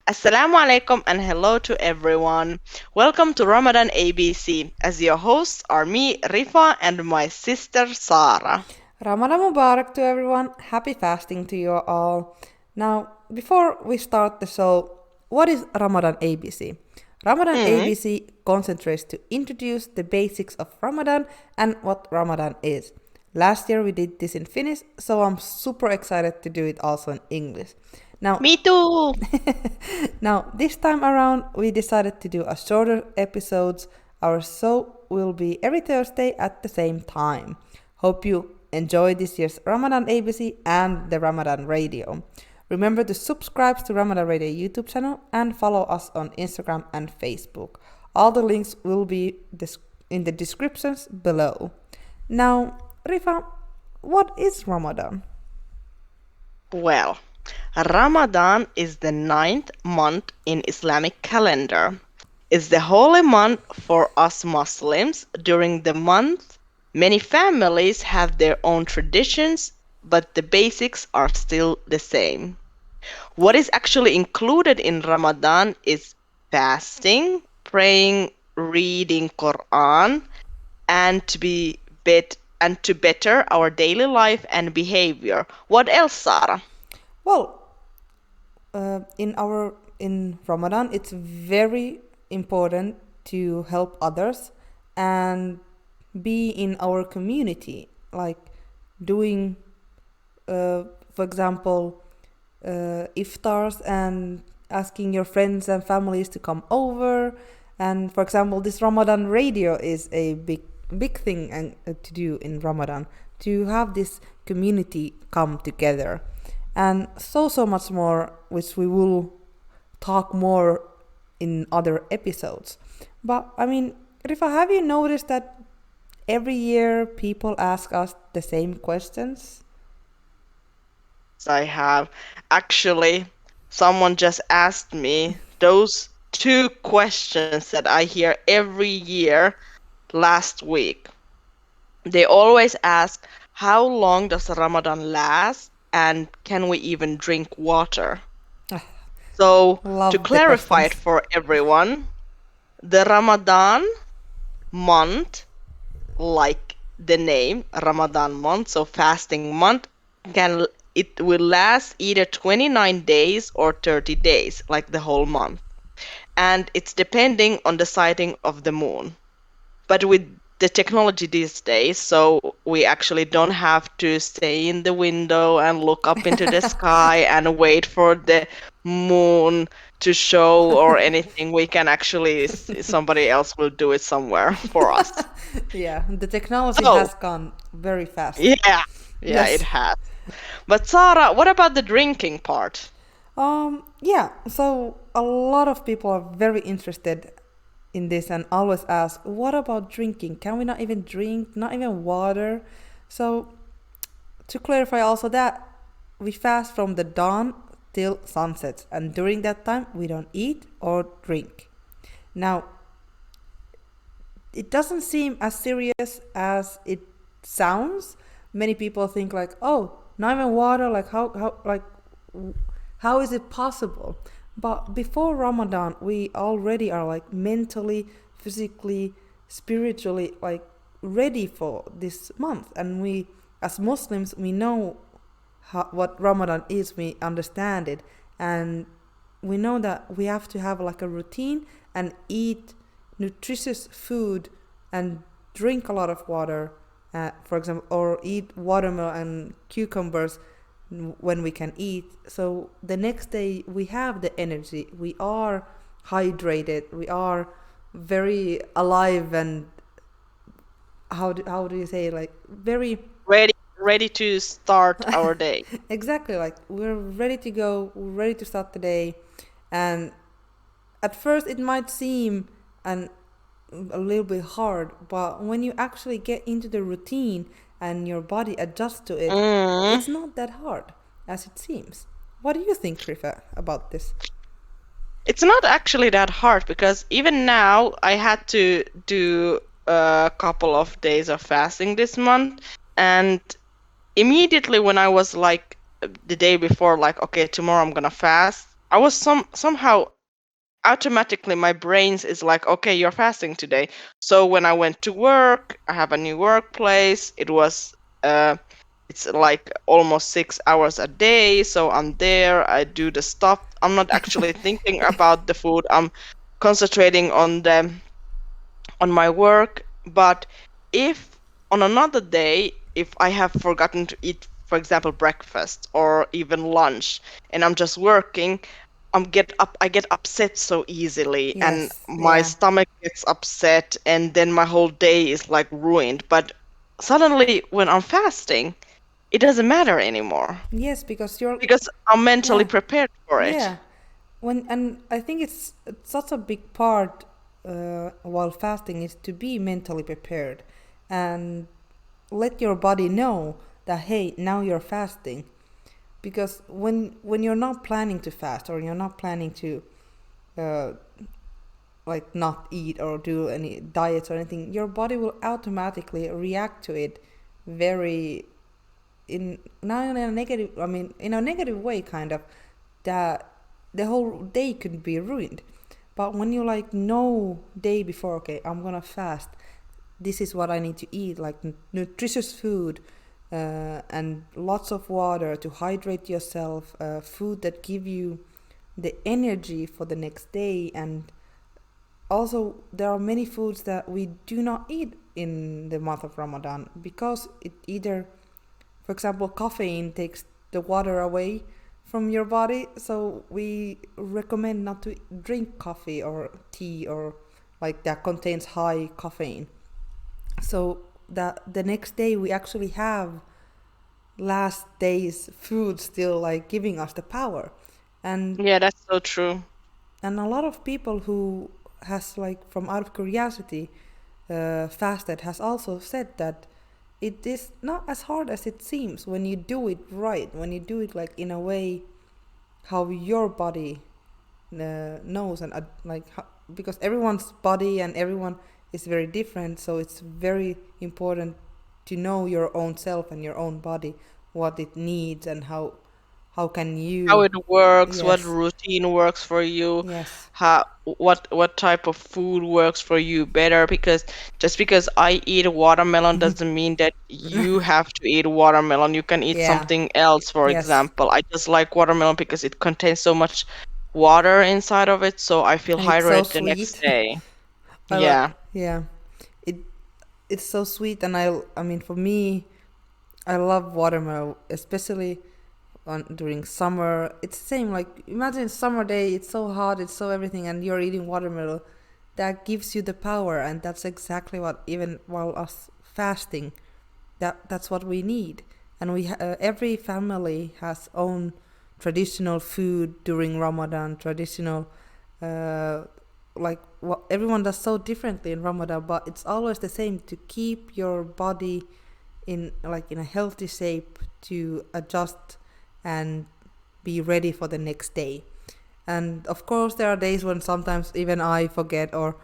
Assalamu alaikum and hello to everyone. Welcome to Ramadan ABC. As your hosts are me, Rifaa, and my sister Saara. Ramadan Mubarak to everyone. Happy fasting to you all. Now, before we start the show, what is Ramadan ABC? Ramadan Mm, ABC concentrates to introduce the basics of Ramadan and what Ramadan is. Last year we did this in Finnish, so I'm super excited to do it also in English. Now, me too. now this time around we decided to do a shorter episodes. Our show will be every Thursday at the same time. Hope you enjoy this year's Ramadan ABC and the Ramadan Radio. Remember to subscribe to Ramadan Radio YouTube channel and follow us on Instagram and Facebook. All the links will be in the descriptions below. Now, Rifa, what is Ramadan? Well, Ramadan is the ninth month in Islamic calendar. It's the holy month for us Muslims. During the month, many families have their own traditions, but the basics are still the same. What is actually included in Ramadan is fasting, praying, reading Quran, and to better our daily life and behavior. What else, Sarah? Well, in Ramadan, it's very important to help others and be in our community, like doing, for example, iftars and asking your friends and families to come over. And for example, this Ramadan radio is a big thing and to do in Ramadan to have this community come together and so much more, which we will talk more in other episodes. But I mean, Rifa, have you noticed that every year people ask us the same questions? I have. Actually, someone just asked me those two questions that I hear every year last week. They always ask, how long does Ramadan last and can we even drink water? Ah, So, to love the clarify it questions. for everyone, the Ramadan month, like the name Ramadan month, so fasting month, can it will last either 29 days or 30 days, like the whole month. And it's depending on the sighting of the moon. But with the technology these days, so we actually don't have to stay in the window and look up into the sky and wait for the moon to show or anything. We can actually, somebody else will do it somewhere for us. Yeah, the technology So, has gone very fast. yeah, yeah, it Yes. has. But Sarah, what about the drinking part? Yeah, so a lot of people are very interested in this and always ask, what about drinking? Can we not even drink, not even water? So, to clarify also that we fast from the dawn till sunset, and during that time, we don't eat or drink. Now, it doesn't seem as serious as it sounds. Many people think like, oh, not even water, like how is it possible? But before Ramadan, we already are like mentally, physically, spiritually like ready for this month, and we as Muslims we know what Ramadan is. We understand it, and we know that we have to have like a routine and eat nutritious food and drink a lot of water, for example, or eat watermelon and cucumbers when we can eat. So the next day we have the energy, we are hydrated, we are very alive, and how do you say, like very Ready to start our day. exactly, like we're ready to go, we're ready to start the day. And at first it might seem an a little bit hard, but when you actually get into the routine and your body adjusts to it, Mm. it's not that hard as it seems. What do you think, Rifa, about this? It's not actually that hard because even now I had to do a couple of days of fasting this month, and immediately when I was like the day before, like, okay, tomorrow I'm gonna fast, I was somehow automatically my brains is like, okay, you're fasting today. So when I went to work, I have a new workplace. Uh it's like almost 6 hours a day, so I'm there, I do the stuff. I'm not actually thinking about the food. I'm concentrating on my work. But if on another day, if I have forgotten to eat, for example, breakfast or even lunch, and I'm just working, I get upset so easily, and Yes, my yeah. stomach gets upset, and then my whole day is like ruined. But suddenly when I'm fasting, it doesn't matter anymore Yes, because you're, because I'm mentally yeah, prepared for it. yeah. And I think it's such a big part while fasting is to be mentally prepared and let your body know that hey, now you're fasting. Because when you're not planning to fast or you're not planning to uh, like not eat or do any diets or anything, your body will automatically react to it very in not in a negative, I mean in a negative way kind of, that the whole day could be ruined. But when you like know day before, okay, I'm gonna fast, this is what I need to eat, like nutritious food, and lots of water to hydrate yourself, food that give you the energy for the next day. And also there are many foods that we do not eat in the month of Ramadan because it either, for example, caffeine takes the water away from your body, so we recommend not to drink coffee or tea or like that contains high caffeine. So that the next day we actually have last day's food still like giving us the power. And Yeah, that's so true. a lot of people who has like from out of curiosity fasted has also said that it is not as hard as it seems when you do it right, when you do it like in a way how your body knows. And like how, because everyone's body and everyone is very different, so it's very important to know your own self and your own body, what it needs and how can How you. it works, what Yes, routine works for you, yes. how what type of food works for you better. Because just because I eat watermelon doesn't mean that you have to eat watermelon. You can eat Yeah, something else, for yes. example. I just like watermelon because it contains so much water inside of it, so I feel And it's so hydrated the next sweet. day. I like, Yeah. yeah, it it's so sweet. And I mean for me, I love watermelon, especially on during summer. It's the same. Like imagine summer day. It's so hot. It's so everything, and you're eating watermelon. That gives you the power, and that's exactly what even while us fasting, that's what we need. And every family has own traditional food during Ramadan. Traditional, uh, like what everyone does so differently in Ramadan, but it's always the same to keep your body in like in a healthy shape to adjust and be ready for the next day. And of course there are days when sometimes even I forget or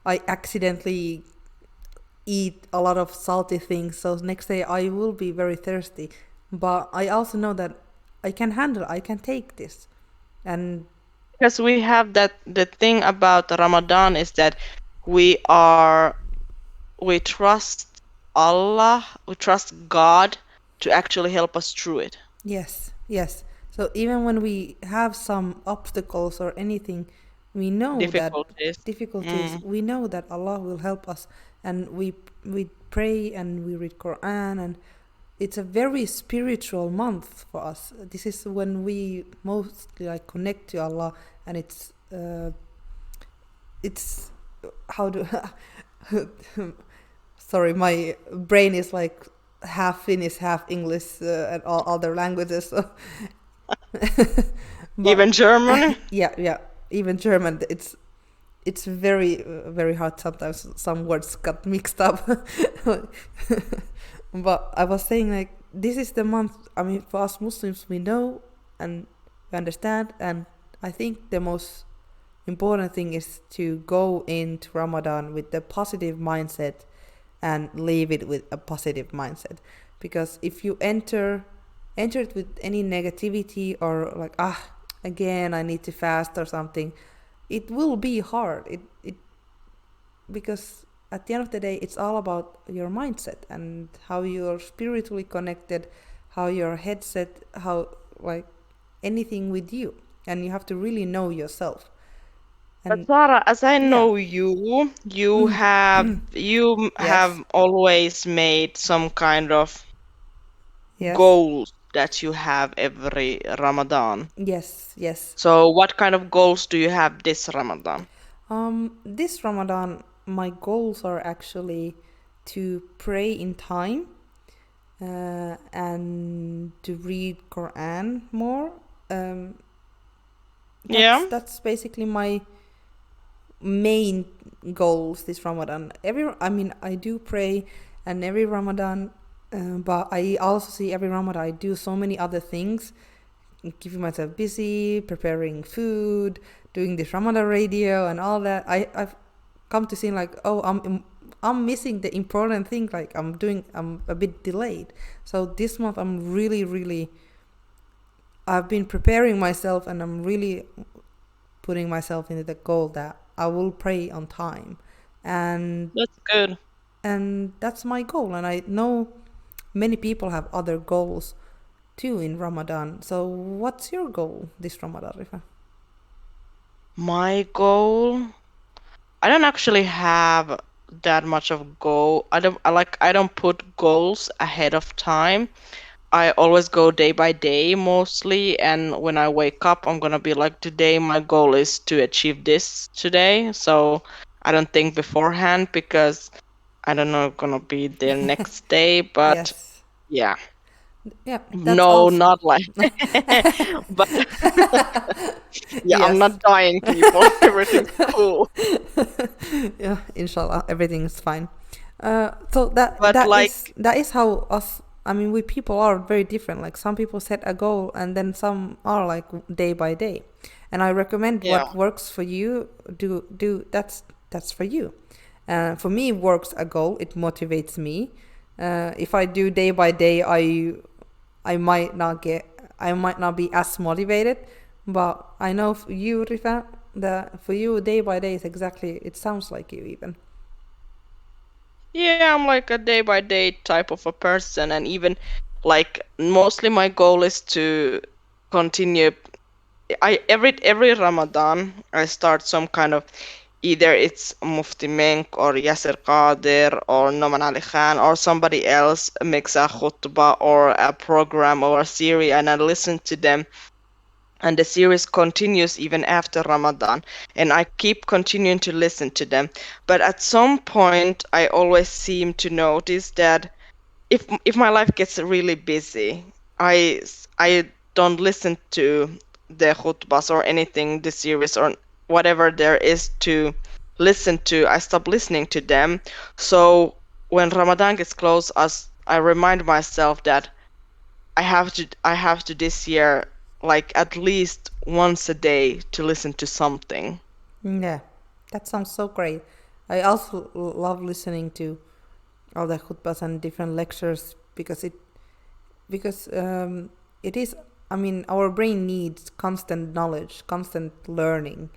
I accidentally eat a lot of salty things, so next day I will be very thirsty. But I also know that I can take this. And Because we have that the thing about Ramadan is that we are we trust Allah, we trust God to actually help us through it. yes, yes. So even when we have some obstacles or anything, we know that Difficulties. difficulties, Mm. we know that Allah will help us. And we pray and we read Quran, and it's a very spiritual month for us. This is when we mostly like connect to Allah. And it's how do sorry, my brain is like half Finnish, half English, and all other languages. So Even but German? yeah, yeah, even German. It's very very hard sometimes. Some words got mixed up. But I was saying like this is the month. I mean, for us Muslims, we know and we understand, and I think the most important thing is to go into Ramadan with the positive mindset and leave it with a positive mindset. Because if you enter it with any negativity or like again I need to fast or something, it will be hard. It because at the end of the day, it's all about your mindset and how you're spiritually connected, how your headset, how like anything with you, and you have to really know yourself. But And Sarah, as I yeah, know you, you have yes, always made some kind of yes, goals that you have every Ramadan. yes, yes. So what kind of goals do you have this Ramadan? This Ramadan, my goals are actually to pray in time, and to read Quran more. Um, that's Yeah. that's basically my main goals this Ramadan. I mean, I do pray, and every Ramadan, but I also see every Ramadan I do so many other things, keeping myself busy, preparing food, doing this Ramadan radio and all that. I've come to see like, oh, I'm missing the important thing. Like I'm a bit delayed. So this month I'm really I've been preparing myself, and I'm really putting myself into the goal that I will pray on time, and That's good. that's my goal. And I know many people have other goals too in Ramadan. So what's your goal this Ramadan, Rifa? My goal, I don't actually have that much of goal. I don't put goals ahead of time. I always go day by day mostly, and when I wake up, I'm gonna be like, today my goal is to achieve this today. So I don't think beforehand because I don't know gonna be there next day, but Yes. yeah. Yeah, that's No, also. not like but yeah, I'm Yes. not dying people. Everything's cool. Yeah, inshallah, everything is fine. So that But that like is that is how us. I mean, we people are very different. Like some people set a goal, and then some are like day by day. And I recommend yeah. what works for you. Do that's for you. For me, works a goal. It motivates me. If I do day by day, I might not get. I might not be as motivated. But I know for you, Rifa, that for you, day by day is exactly. It sounds like you even. Yeah, I'm like a day by day type of a person, and even like mostly my goal is to continue. I every Ramadan I start some kind of, either it's Mufti Menk or Yasser Qadir or Noman Ali Khan or somebody else makes a khutbah or a program or a series, and I listen to them, and the series continues even after Ramadan, and I keep continuing to listen to them. But at some point I always seem to notice that if my life gets really busy, I don't listen to the khutbas or anything, the series or whatever there is to listen to. I stop listening to them. So when Ramadan gets close, as I remind myself that I have to this year, like at least once a day, to listen to something. Yeah, that sounds so great. I also love listening to all the khutbas and different lectures because it is. I mean, our brain needs constant knowledge, constant learning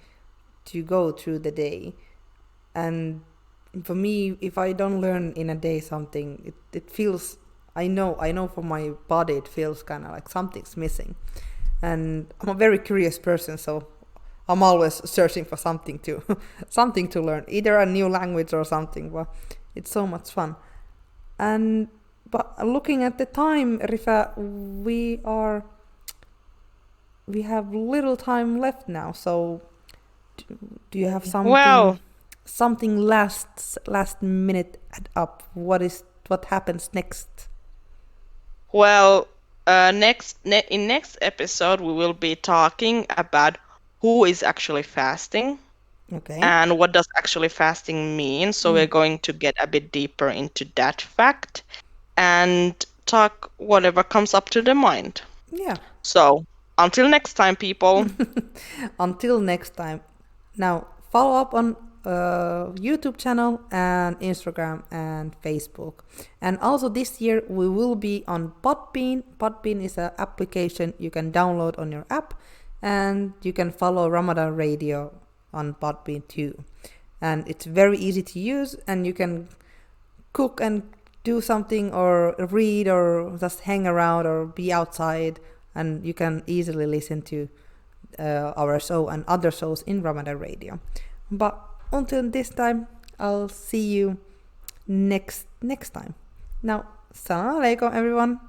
to go through the day. And for me, if I don't learn in a day something, it feels. I know for my body, it feels kind of like something's missing. And I'm a very curious person, so I'm always searching for something to something to learn, either a new language or something. But it's so much fun. And but looking at the time, Rifa, we have little time left now. So do you have Well, something last minute up? What happens next? well, in next episode we will be talking about who is actually fasting Okay. and what does actually fasting mean. So we're going to get a bit deeper into that fact and talk whatever comes up to the mind. Yeah. So until next time, people. Until next time. Now follow up on YouTube channel and Instagram and Facebook. And also this year we will be on Podbean. Podbean is an application you can download on your app, And you can follow Ramadan Radio on Podbean too. And it's very easy to use, and you can cook and do something or read or just hang around or be outside, and you can easily listen to our show and other shows in Ramadan Radio. But until this time, I'll see you next time. Now, Assalamu alaikum everyone.